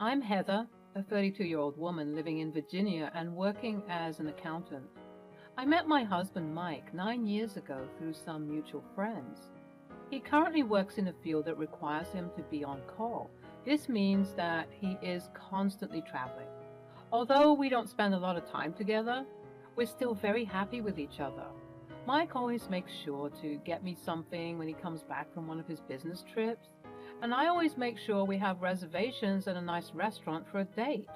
I'm Heather, a 32-year-old woman living in Virginia and working as an accountant. I met my husband Mike 9 years ago through some mutual friends. He currently works in a field that requires him to be on call. This means that he is constantly traveling. Although we don't spend a lot of time together, we're still very happy with each other. Mike always makes sure to get me something when he comes back from one of his business trips, and I always make sure we have reservations at a nice restaurant for a date.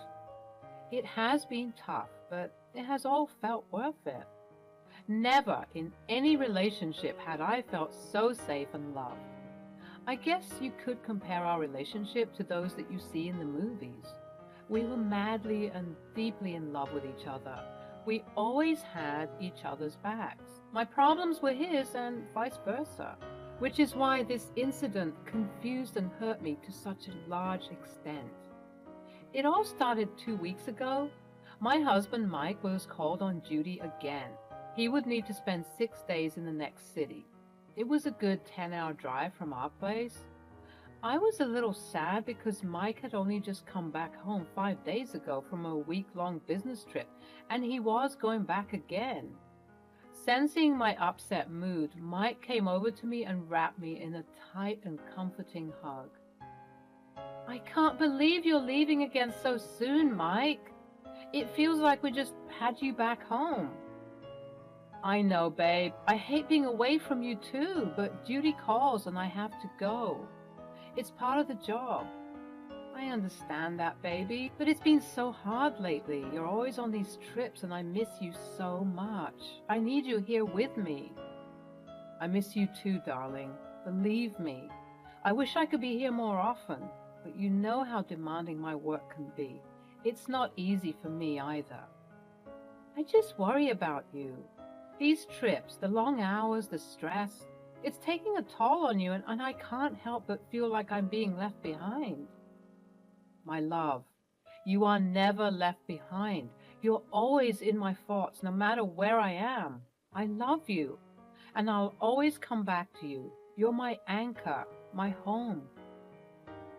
It has been tough, but it has all felt worth it. Never in any relationship had I felt so safe and loved. I guess you could compare our relationship to those that you see in the movies. We were madly and deeply in love with each other. We always had each other's backs. My problems were his and vice versa, which is why this incident confused and hurt me to such a large extent. It all started 2 weeks ago. My husband Mike was called on duty again. He would need to spend 6 days in the next city. It was a good 10-hour drive from our place. I was a little sad because Mike had only just come back home 5 days ago from a week-long business trip, and he was going back again. Sensing my upset mood, Mike came over to me and wrapped me in a tight and comforting hug. "I can't believe you're leaving again so soon, Mike. It feels like we just had you back home." "I know, babe. I hate being away from you too, but duty calls and I have to go. It's part of the job." "I understand that, baby, but it's been so hard lately. You're always on these trips and I miss you so much. I need you here with me." "I miss you too, darling. Believe me. I wish I could be here more often, but you know how demanding my work can be. It's not easy for me either. I just worry about you. These trips, the long hours, the stress, it's taking a toll on you, and I can't help but feel like I'm being left behind." "My love, you are never left behind. You're always in my thoughts, no matter where I am. I love you, and I'll always come back to you. You're my anchor, my home."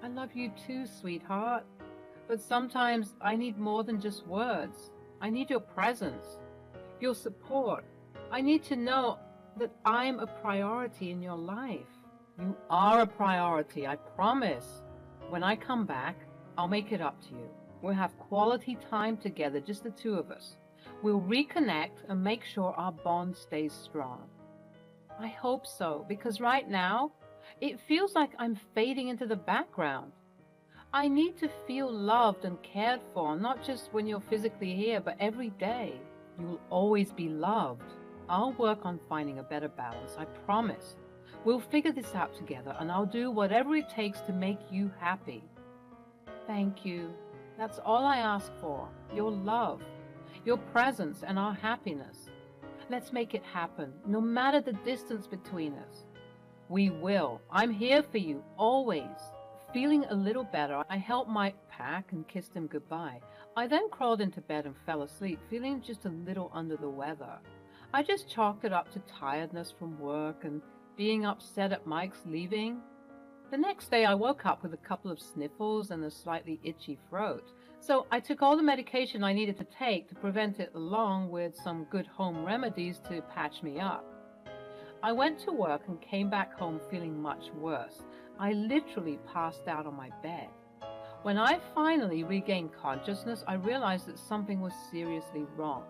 "I love you too, sweetheart, but sometimes I need more than just words. I need your presence, your support. I need to know that I'm a priority in your life." "You are a priority, I promise. When I come back, I'll make it up to you. We'll have quality time together, just the two of us. We'll reconnect and make sure our bond stays strong." "I hope so, because right now, it feels like I'm fading into the background. I need to feel loved and cared for, not just when you're physically here, but every day. You'll always be loved. I'll work on finding a better balance, I promise. We'll figure this out together, and I'll do whatever it takes to make you happy." "Thank you. That's all I ask for. Your love, your presence, and our happiness. Let's make it happen, no matter the distance between us." "We will. I'm here for you, always." Feeling a little better, I helped Mike pack and kissed him goodbye. I then crawled into bed and fell asleep, feeling just a little under the weather. I just chalked it up to tiredness from work and being upset at Mike's leaving. The next day I woke up with a couple of sniffles and a slightly itchy throat, so I took all the medication I needed to take to prevent it, along with some good home remedies to patch me up. I went to work and came back home feeling much worse. I literally passed out on my bed. When I finally regained consciousness, I realized that something was seriously wrong.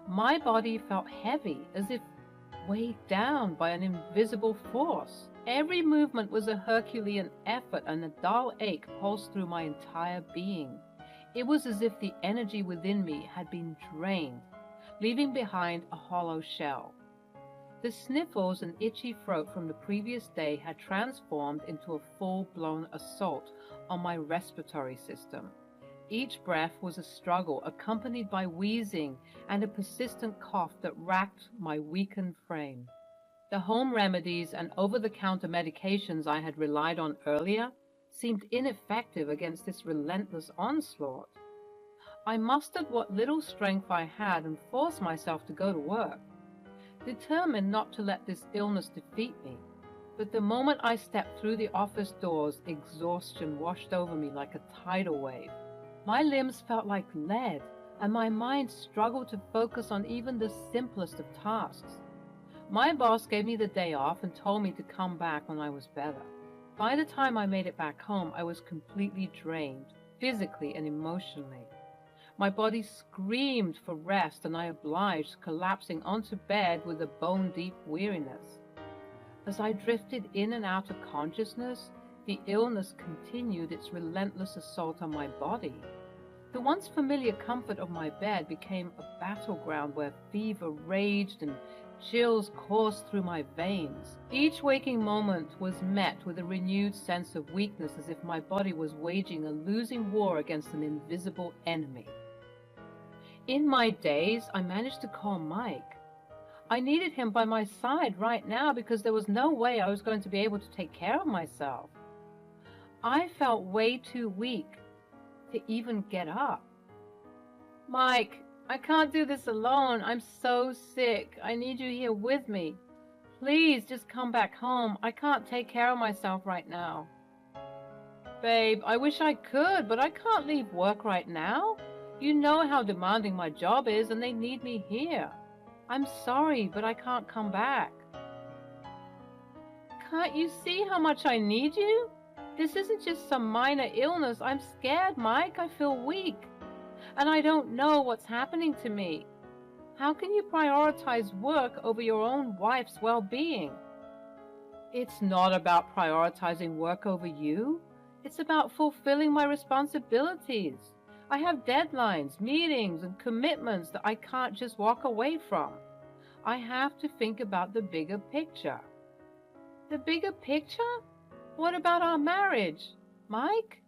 My body felt heavy, as if weighed down by an invisible force. Every movement was a Herculean effort, and a dull ache pulsed through my entire being. It was as if the energy within me had been drained, leaving behind a hollow shell. The sniffles and itchy throat from the previous day had transformed into a full-blown assault on my respiratory system. Each breath was a struggle, accompanied by wheezing and a persistent cough that racked my weakened frame. The home remedies and over-the-counter medications I had relied on earlier seemed ineffective against this relentless onslaught. I mustered what little strength I had and forced myself to go to work, determined not to let this illness defeat me. But the moment I stepped through the office doors, exhaustion washed over me like a tidal wave. My limbs felt like lead, and my mind struggled to focus on even the simplest of tasks. My boss gave me the day off and told me to come back when I was better. By the time I made it back home, I was completely drained, physically and emotionally. My body screamed for rest, and I obliged, collapsing onto bed with a bone-deep weariness. As I drifted in and out of consciousness, the illness continued its relentless assault on my body. The once familiar comfort of my bed became a battleground where fever raged and chills coursed through my veins. Each waking moment was met with a renewed sense of weakness, as if my body was waging a losing war against an invisible enemy. In my daze, I managed to call Mike. I needed him by my side right now because there was no way I was going to be able to take care of myself. I felt way too weak to even get up. "Mike, I can't do this alone. I'm so sick. I need you here with me. Please just come back home. I can't take care of myself right now." "Babe, I wish I could, but I can't leave work right now. You know how demanding my job is, and they need me here. I'm sorry, but I can't come back." "Can't you see how much I need you? This isn't just some minor illness. I'm scared, Mike. I feel weak, and I don't know what's happening to me. How can you prioritize work over your own wife's well-being?" "It's not about prioritizing work over you. It's about fulfilling my responsibilities. I have deadlines, meetings, and commitments that I can't just walk away from. I have to think about the bigger picture." "The bigger picture? What about our marriage, Mike?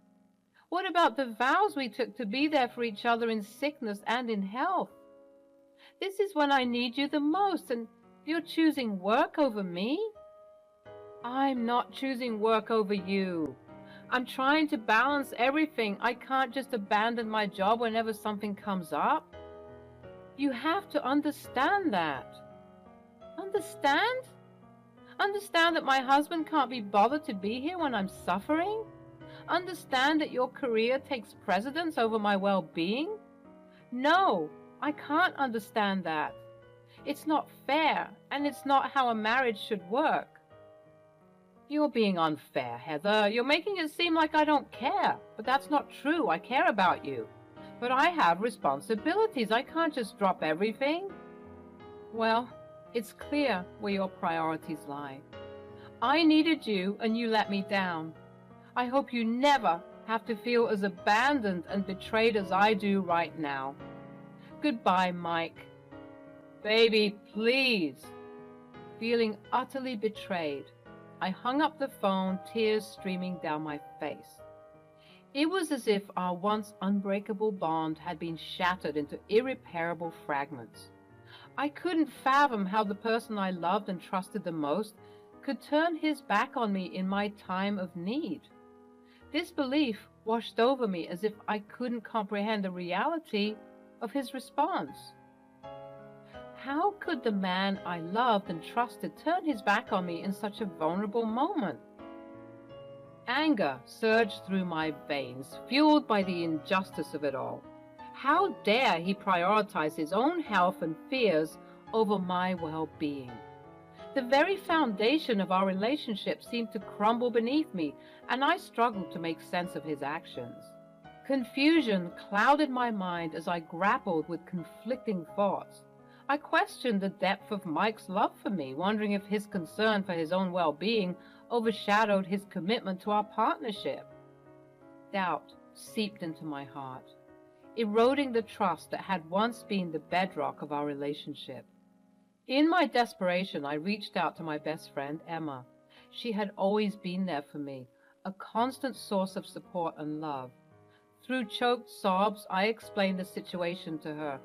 What about the vows we took to be there for each other in sickness and in health? This is when I need you the most, and you're choosing work over me?" "I'm not choosing work over you. I'm trying to balance everything. I can't just abandon my job whenever something comes up. You have to understand that." "Understand? Understand that my husband can't be bothered to be here when I'm suffering? Understand that your career takes precedence over my well-being? No, I can't understand that. It's not fair, and it's not how a marriage should work." "You're being unfair, Heather. You're making it seem like I don't care, but that's not true. I care about you. But I have responsibilities. I can't just drop everything." "Well, it's clear where your priorities lie. I needed you, and you let me down. I hope you never have to feel as abandoned and betrayed as I do right now. Goodbye, Mike." "Baby, please." Feeling utterly betrayed, I hung up the phone, tears streaming down my face. It was as if our once unbreakable bond had been shattered into irreparable fragments. I couldn't fathom how the person I loved and trusted the most could turn his back on me in my time of need. This belief washed over me as if I couldn't comprehend the reality of his response. How could the man I loved and trusted turn his back on me in such a vulnerable moment? Anger surged through my veins, fueled by the injustice of it all. How dare he prioritize his own health and fears over my well-being? The very foundation of our relationship seemed to crumble beneath me, and I struggled to make sense of his actions. Confusion clouded my mind as I grappled with conflicting thoughts. I questioned the depth of Mike's love for me, wondering if his concern for his own well-being overshadowed his commitment to our partnership. Doubt seeped into my heart, eroding the trust that had once been the bedrock of our relationship. In my desperation, I reached out to my best friend, Emma. She had always been there for me, a constant source of support and love. Through choked sobs, I explained the situation to her,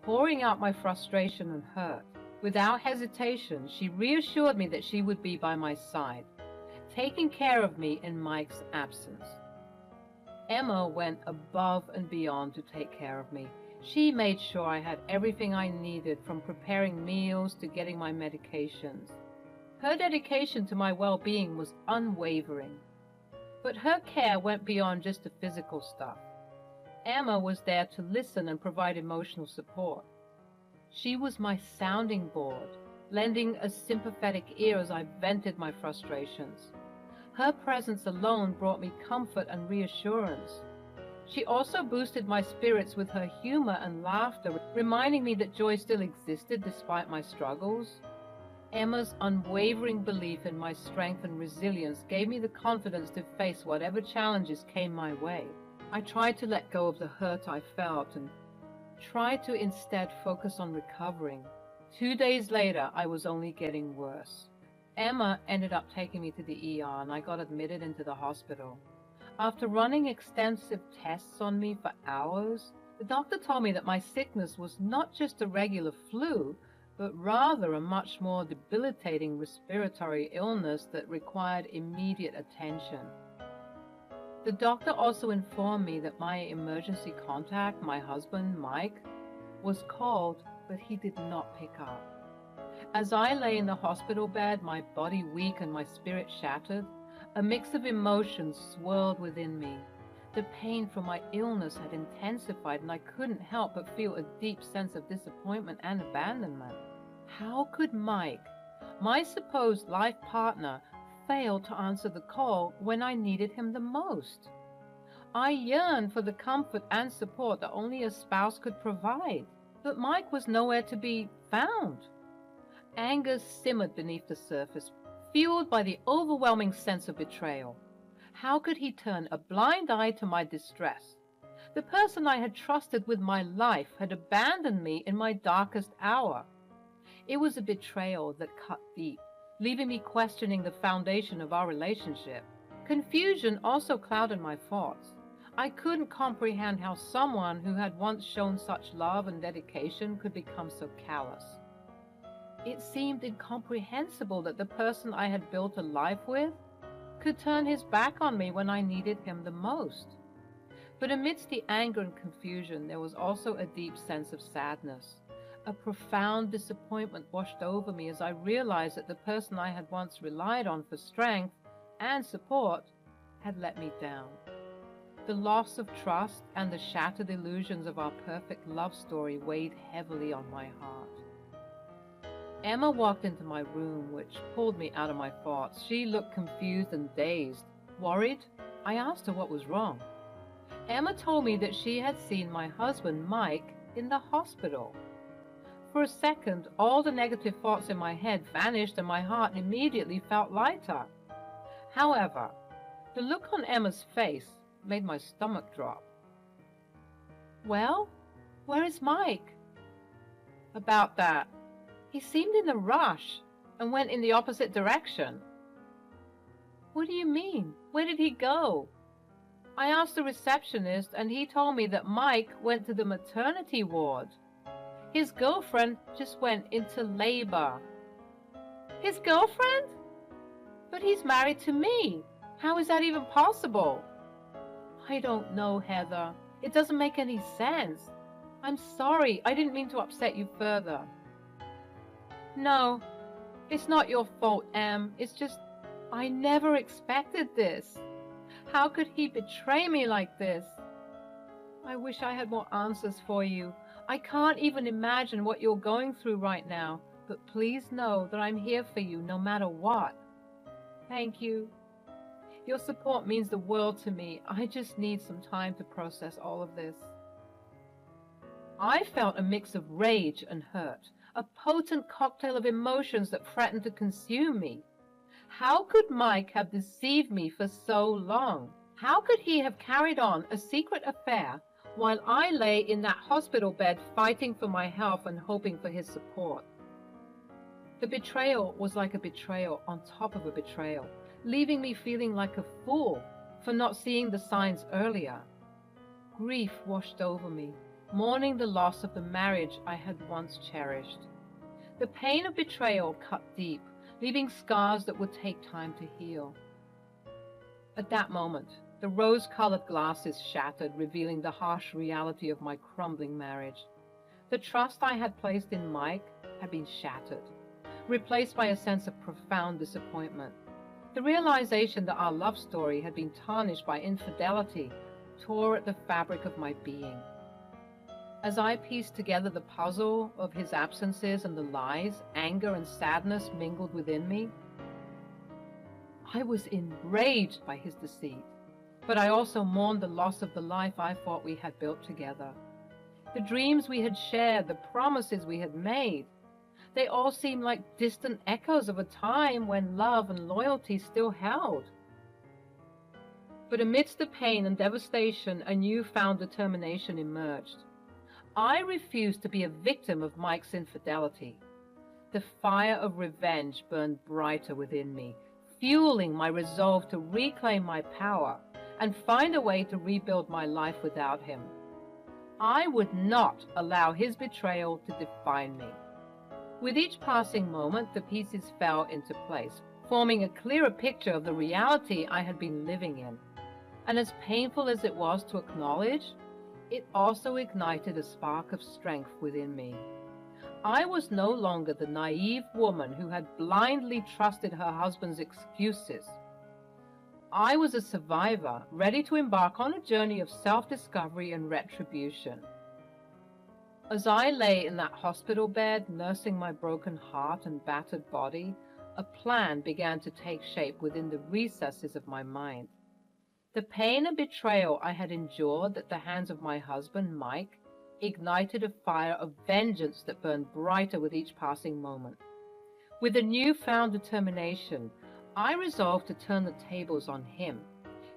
pouring out my frustration and hurt. Without hesitation, she reassured me that she would be by my side, taking care of me in Mike's absence. Emma went above and beyond to take care of me. She made sure I had everything I needed, from preparing meals to getting my medications. Her dedication to my well-being was unwavering, but her care went beyond just the physical stuff. Emma was there to listen and provide emotional support. She was my sounding board, lending a sympathetic ear as I vented my frustrations. Her presence alone brought me comfort and reassurance. She also boosted my spirits with her humor and laughter, reminding me that joy still existed despite my struggles. Emma's unwavering belief in my strength and resilience gave me the confidence to face whatever challenges came my way. I tried to let go of the hurt I felt and tried to instead focus on recovering. 2 days later, I was only getting worse. Emma ended up taking me to the ER and I got admitted into the hospital. After running extensive tests on me for hours, the doctor told me that my sickness was not just a regular flu, but rather a much more debilitating respiratory illness that required immediate attention. The doctor also informed me that my emergency contact, my husband, Mike, was called, but he did not pick up. As I lay in the hospital bed, my body weak and my spirit shattered, a mix of emotions swirled within me. The pain from my illness had intensified, and I couldn't help but feel a deep sense of disappointment and abandonment. How could Mike, my supposed life partner, fail to answer the call when I needed him the most? I yearned for the comfort and support that only a spouse could provide, but Mike was nowhere to be found. Anger simmered beneath the surface, fueled by the overwhelming sense of betrayal. How could he turn a blind eye to my distress? The person I had trusted with my life had abandoned me in my darkest hour. It was a betrayal that cut deep, leaving me questioning the foundation of our relationship. Confusion also clouded my thoughts. I couldn't comprehend how someone who had once shown such love and dedication could become so callous. It seemed incomprehensible that the person I had built a life with could turn his back on me when I needed him the most. But amidst the anger and confusion, there was also a deep sense of sadness. A profound disappointment washed over me as I realized that the person I had once relied on for strength and support had let me down. The loss of trust and the shattered illusions of our perfect love story weighed heavily on my heart. Emma walked into my room, which pulled me out of my thoughts. She looked confused and dazed. Worried, I asked her what was wrong. Emma told me that she had seen my husband, Mike, in the hospital. For a second, all the negative thoughts in my head vanished and my heart immediately felt lighter. However, the look on Emma's face made my stomach drop. Well, where is Mike? About that. He seemed in a rush and went in the opposite direction. What do you mean? Where did he go? I asked the receptionist and he told me that Mike went to the maternity ward. His girlfriend just went into labor. His girlfriend? But he's married to me. How is that even possible? I don't know, Heather. It doesn't make any sense. I'm sorry. I didn't mean to upset you further. No, it's not your fault, Em. It's just, I never expected this. How could he betray me like this? I wish I had more answers for you. I can't even imagine what you're going through right now, but please know that I'm here for you no matter what. Thank you. Your support means the world to me. I just need some time to process all of this. I felt a mix of rage and hurt, a potent cocktail of emotions that threatened to consume me. How could Mike have deceived me for so long? How could he have carried on a secret affair while I lay in that hospital bed fighting for my health and hoping for his support? The betrayal was like a betrayal on top of a betrayal, leaving me feeling like a fool for not seeing the signs earlier. Grief washed over me, mourning the loss of the marriage I had once cherished. The pain of betrayal cut deep, leaving scars that would take time to heal. At that moment, the rose-colored glasses shattered, revealing the harsh reality of my crumbling marriage. The trust I had placed in Mike had been shattered. replaced by a sense of profound disappointment. The realization that our love story had been tarnished by infidelity tore at the fabric of my being. As I pieced together the puzzle of his absences and the lies, anger and sadness mingled within me. I was enraged by his deceit, but I also mourned the loss of the life I thought we had built together. The dreams we had shared, the promises we had made, they all seemed like distant echoes of a time when love and loyalty still held. But amidst the pain and devastation, a newfound determination emerged. I refused to be a victim of Mike's infidelity. The fire of revenge burned brighter within me, fueling my resolve to reclaim my power and find a way to rebuild my life without him. I would not allow his betrayal to define me. With each passing moment, the pieces fell into place, forming a clearer picture of the reality I had been living in. And as painful as it was to acknowledge, it also ignited a spark of strength within me. I was no longer the naive woman who had blindly trusted her husband's excuses. I was a survivor, ready to embark on a journey of self-discovery and retribution. As I lay in that hospital bed, nursing my broken heart and battered body, a plan began to take shape within the recesses of my mind. The pain and betrayal I had endured at the hands of my husband, Mike, ignited a fire of vengeance that burned brighter with each passing moment. With a newfound determination, I resolved to turn the tables on him,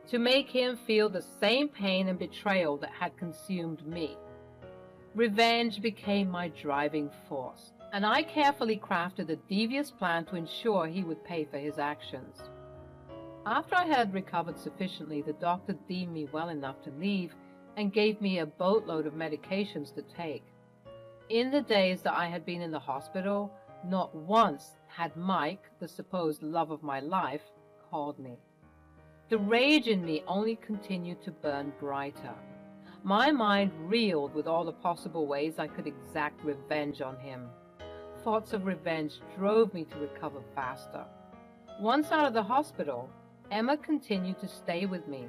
to make him feel the same pain and betrayal that had consumed me. Revenge became my driving force, and I carefully crafted a devious plan to ensure he would pay for his actions. After I had recovered sufficiently, the doctor deemed me well enough to leave and gave me a boatload of medications to take. In the days that I had been in the hospital, not once had Mike, the supposed love of my life, called me. The rage in me only continued to burn brighter. My mind reeled with all the possible ways I could exact revenge on him. Thoughts of revenge drove me to recover faster. Once out of the hospital, Emma continued to stay with me.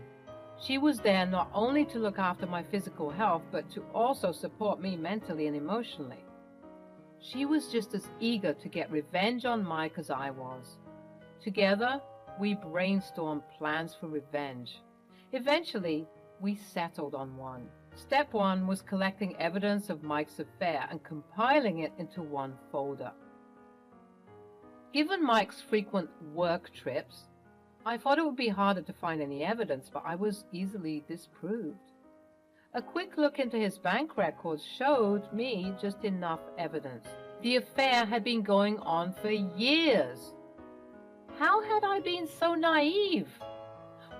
She was there not only to look after my physical health, but to also support me mentally and emotionally. She was just as eager to get revenge on Mike as I was. Together, we brainstormed plans for revenge. Eventually, we settled on one. Step one was collecting evidence of Mike's affair and compiling it into one folder. Given Mike's frequent work trips, I thought it would be harder to find any evidence, but I was easily disproved. A quick look into his bank records showed me just enough evidence. The affair had been going on for years. How had I been so naive?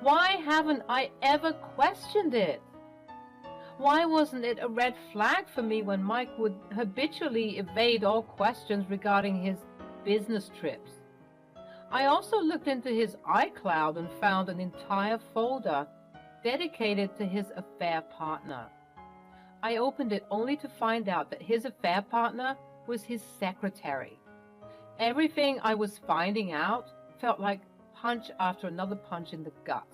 Why haven't I ever questioned it? Why wasn't it a red flag for me when Mike would habitually evade all questions regarding his business trips? I also looked into his iCloud and found an entire folder dedicated to his affair partner. I opened it only to find out that his affair partner was his secretary. Everything I was finding out felt like punch after another punch in the gut.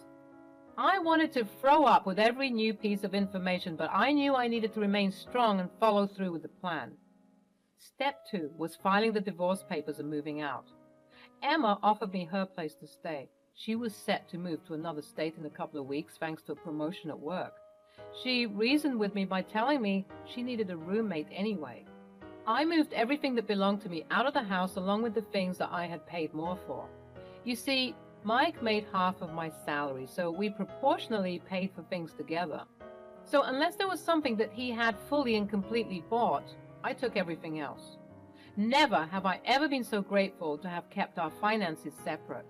I wanted to throw up with every new piece of information, but I knew I needed to remain strong and follow through with the plan. Step 2 was filing the divorce papers and moving out. Emma offered me her place to stay. She was set to move to another state in a couple of weeks thanks to a promotion at work. She reasoned with me by telling me she needed a roommate anyway. I moved everything that belonged to me out of the house along with the things that I had paid more for. You see, Mike made half of my salary, so we proportionally paid for things together. So unless there was something that he had fully and completely bought, I took everything else. Never have I ever been so grateful to have kept our finances separate.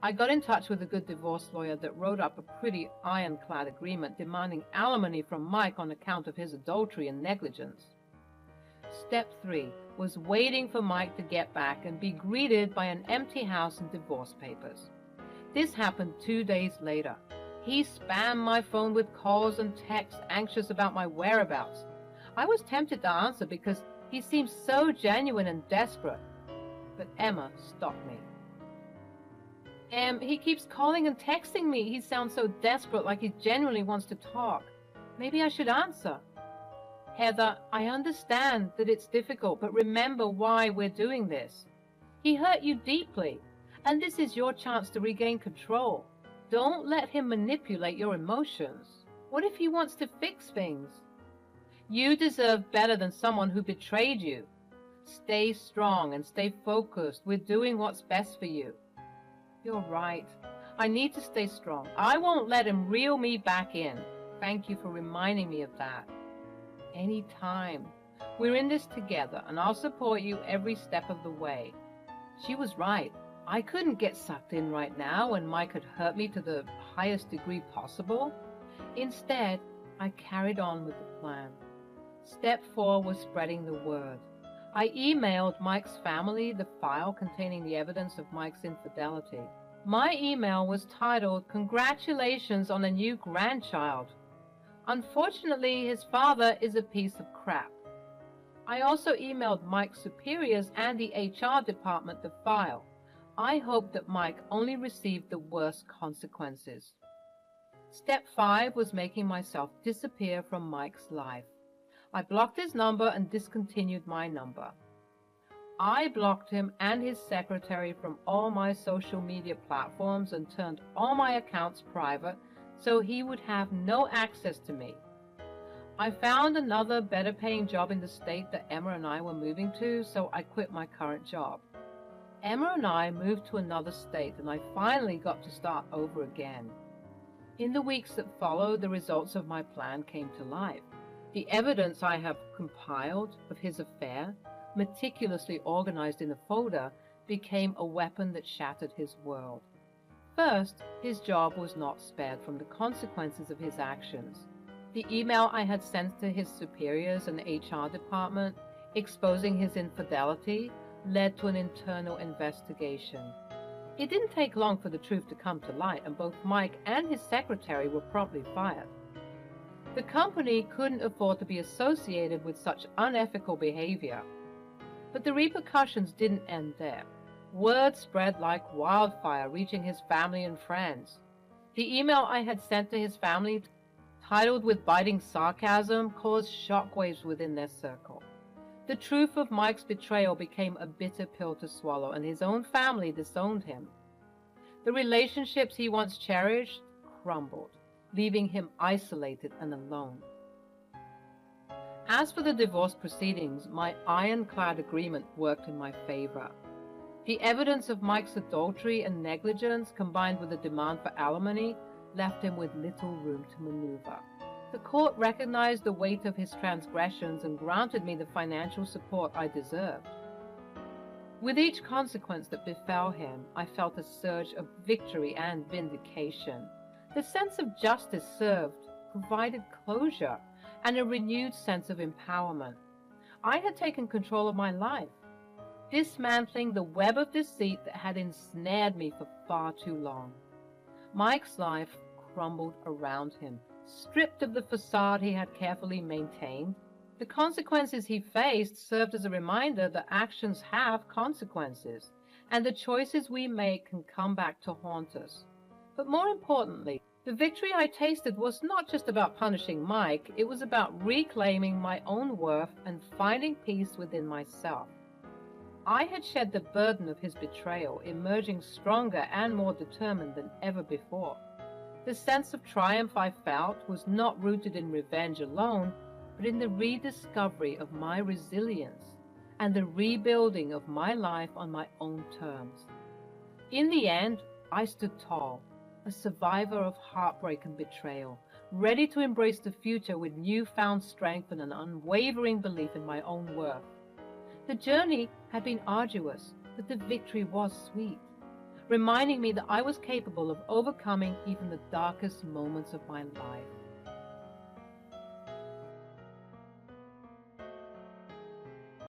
I got in touch with a good divorce lawyer that wrote up a pretty ironclad agreement demanding alimony from Mike on account of his adultery and negligence. Step 3 was waiting for Mike to get back and be greeted by an empty house and divorce papers. This happened 2 days later. He spammed my phone with calls and texts, anxious about my whereabouts. I was tempted to answer because he seemed so genuine and desperate. but Emma stopped me. He keeps calling and texting me. He sounds so desperate, like he genuinely wants to talk. Maybe I should answer. Heather, I understand that it's difficult, but remember why we're doing this. He hurt you deeply, and this is your chance to regain control. Don't let him manipulate your emotions. What if he wants to fix things? You deserve better than someone who betrayed you. Stay strong and stay focused. We're doing what's best for you. You're right. I need to stay strong. I won't let him reel me back in. Thank you for reminding me of that. Anytime. We're in this together, and I'll support you every step of the way. She was right. I couldn't get sucked in right now when Mike had hurt me to the highest degree possible. Instead, I carried on with the plan. Step 4 was spreading the word. I emailed Mike's family the file containing the evidence of Mike's infidelity. My email was titled, "Congratulations on a new grandchild." Unfortunately, his father is a piece of crap. I also emailed Mike's superiors and the HR department the file. I hoped that Mike only received the worst consequences. Step 5 was making myself disappear from Mike's life. I blocked his number and discontinued my number. I blocked him and his secretary from all my social media platforms and turned all my accounts private so he would have no access to me. I found another better paying job in the state that Emma and I were moving to, so I quit my current job. Emma and I moved to another state, and I finally got to start over again. In the weeks that followed, the results of my plan came to life. The evidence I have compiled of his affair, meticulously organized in a folder, became a weapon that shattered his world. First, his job was not spared from the consequences of his actions. The email I had sent to his superiors and HR department, exposing his infidelity, led to an internal investigation. It didn't take long for the truth to come to light, and both Mike and his secretary were promptly fired. The company couldn't afford to be associated with such unethical behavior. But the repercussions didn't end there. Word spread like wildfire, reaching his family and friends. The email I had sent to his family, titled with biting sarcasm, caused shockwaves within their circle. The truth of Mike's betrayal became a bitter pill to swallow, and his own family disowned him. The relationships he once cherished crumbled, leaving him isolated and alone. As for the divorce proceedings, my ironclad agreement worked in my favor. The evidence of Mike's adultery and negligence, combined with the demand for alimony, left him with little room to maneuver. The court recognized the weight of his transgressions and granted me the financial support I deserved. With each consequence that befell him, I felt a surge of victory and vindication. The sense of justice served, provided closure, and a renewed sense of empowerment. I had taken control of my life, dismantling the web of deceit that had ensnared me for far too long. Mike's life crumbled around him, stripped of the facade he had carefully maintained. The consequences he faced served as a reminder that actions have consequences, and the choices we make can come back to haunt us. But more importantly, the victory I tasted was not just about punishing Mike, it was about reclaiming my own worth and finding peace within myself. I had shed the burden of his betrayal, emerging stronger and more determined than ever before. The sense of triumph I felt was not rooted in revenge alone, but in the rediscovery of my resilience and the rebuilding of my life on my own terms. In the end, I stood tall, a survivor of heartbreak and betrayal, ready to embrace the future with newfound strength and an unwavering belief in my own worth. The journey had been arduous, but the victory was sweet, reminding me that I was capable of overcoming even the darkest moments of my life.